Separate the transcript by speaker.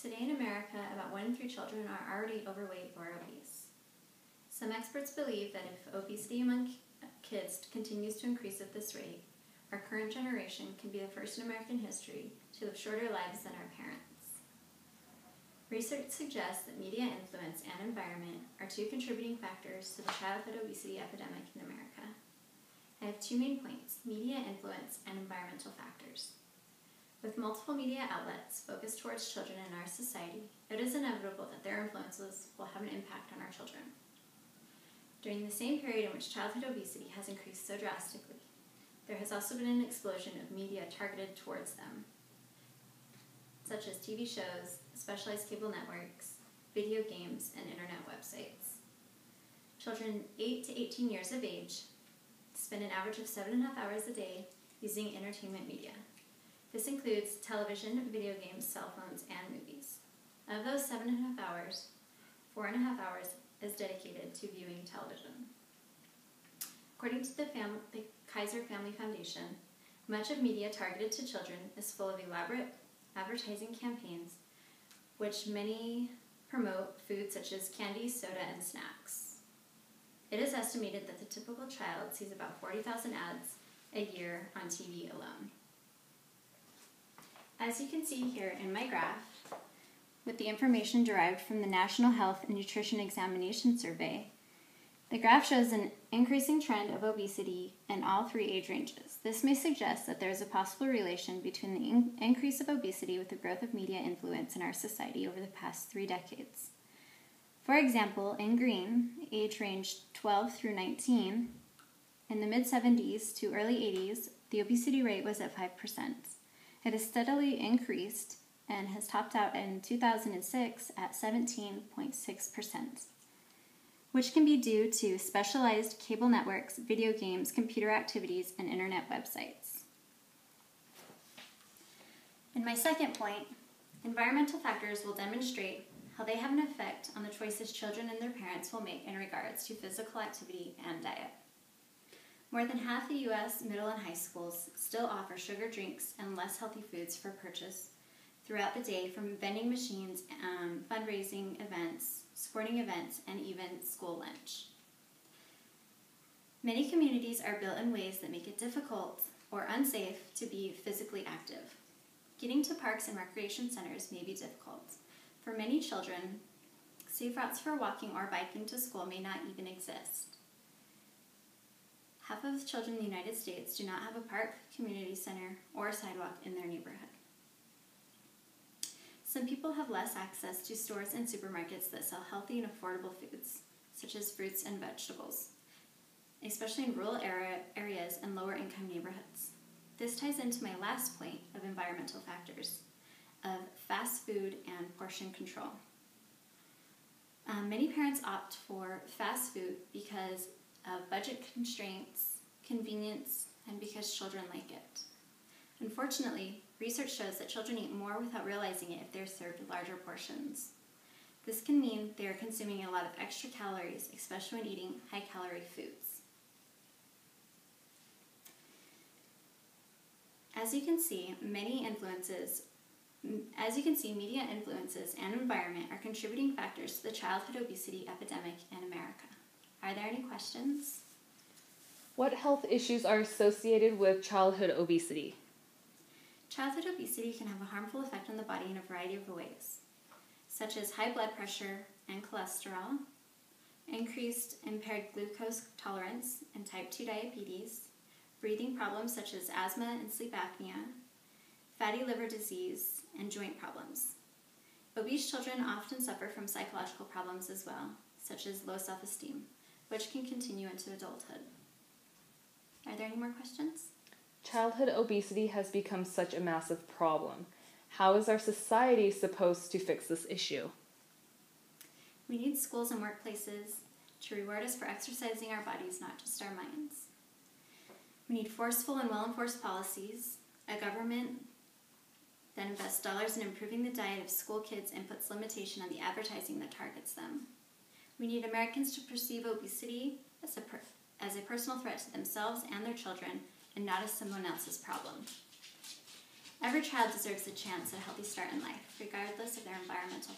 Speaker 1: Today in America, about 1 in 3 children are already overweight or obese. Some experts believe that if obesity among kids continues to increase at this rate, our current generation can be the first in American history to live shorter lives than our parents. Research suggests that media influence and environment are 2 contributing factors to the childhood obesity epidemic in America. I have 2 main points: media influence and environmental factors. With multiple media outlets focused towards children in our society, it is inevitable that their influences will have an impact on our children. During the same period in which childhood obesity has increased so drastically, there has also been an explosion of media targeted towards them, such as TV shows, specialized cable networks, video games, and internet websites. Children 8 to 18 years of age spend an average of 7.5 hours a day using entertainment media. This includes television, video games, cell phones, and movies. Of those 7.5 hours, 4.5 hours is dedicated to viewing television. According to the Kaiser Family Foundation, much of media targeted to children is full of elaborate advertising campaigns, which many promote foods such as candy, soda, and snacks. It is estimated that the typical child sees about 40,000 ads a year on TV alone. As you can see here in my graph, with the information derived from the National Health and Nutrition Examination Survey, the graph shows an increasing trend of obesity in all 3 age ranges. This may suggest that there is a possible relation between the increase of obesity with the growth of media influence in our society over the past 3 decades. For example, in green, age range 12 through 19, in the mid-70s to early 80s, the obesity rate was at 5%. It has steadily increased and has topped out in 2006 at 17.6%, which can be due to specialized cable networks, video games, computer activities, and internet websites. In my second point, environmental factors will demonstrate how they have an effect on the choices children and their parents will make in regards to physical activity and diet. More than half the U.S. middle and high schools still offer sugar drinks and less healthy foods for purchase throughout the day, from vending machines, fundraising events, sporting events, and even school lunch. Many communities are built in ways that make it difficult or unsafe to be physically active. Getting to parks and recreation centers may be difficult. For many children, safe routes for walking or biking to school may not even exist. Half of the children in the United States do not have a park, community center, or sidewalk in their neighborhood. Some people have less access to stores and supermarkets that sell healthy and affordable foods, such as fruits and vegetables, especially in rural areas and lower income neighborhoods. This ties into my last point of environmental factors, of fast food and portion control. Many parents opt for fast food because of budget constraints, convenience, and because children like it. Unfortunately, research shows that children eat more without realizing it if they're served larger portions. This can mean they are consuming a lot of extra calories, especially when eating high-calorie foods. As you can see, media influences and environment are contributing factors to the childhood obesity epidemic in America. Are there any questions?
Speaker 2: What health issues are associated with childhood obesity?
Speaker 1: Childhood obesity can have a harmful effect on the body in a variety of ways, such as high blood pressure and cholesterol, increased impaired glucose tolerance and type 2 diabetes, breathing problems such as asthma and sleep apnea, fatty liver disease, and joint problems. Obese children often suffer from psychological problems as well, such as low self-esteem, which can continue into adulthood. Are there any more questions?
Speaker 2: Childhood obesity has become such a massive problem. How is our society supposed to fix this issue?
Speaker 1: We need schools and workplaces to reward us for exercising our bodies, not just our minds. We need forceful and well-enforced policies, a government that invests dollars in improving the diet of school kids and puts limitation on the advertising that targets them. We need Americans to perceive obesity as a personal threat to themselves and their children, and not as someone else's problem. Every child deserves a chance at a healthy start in life, regardless of their environmental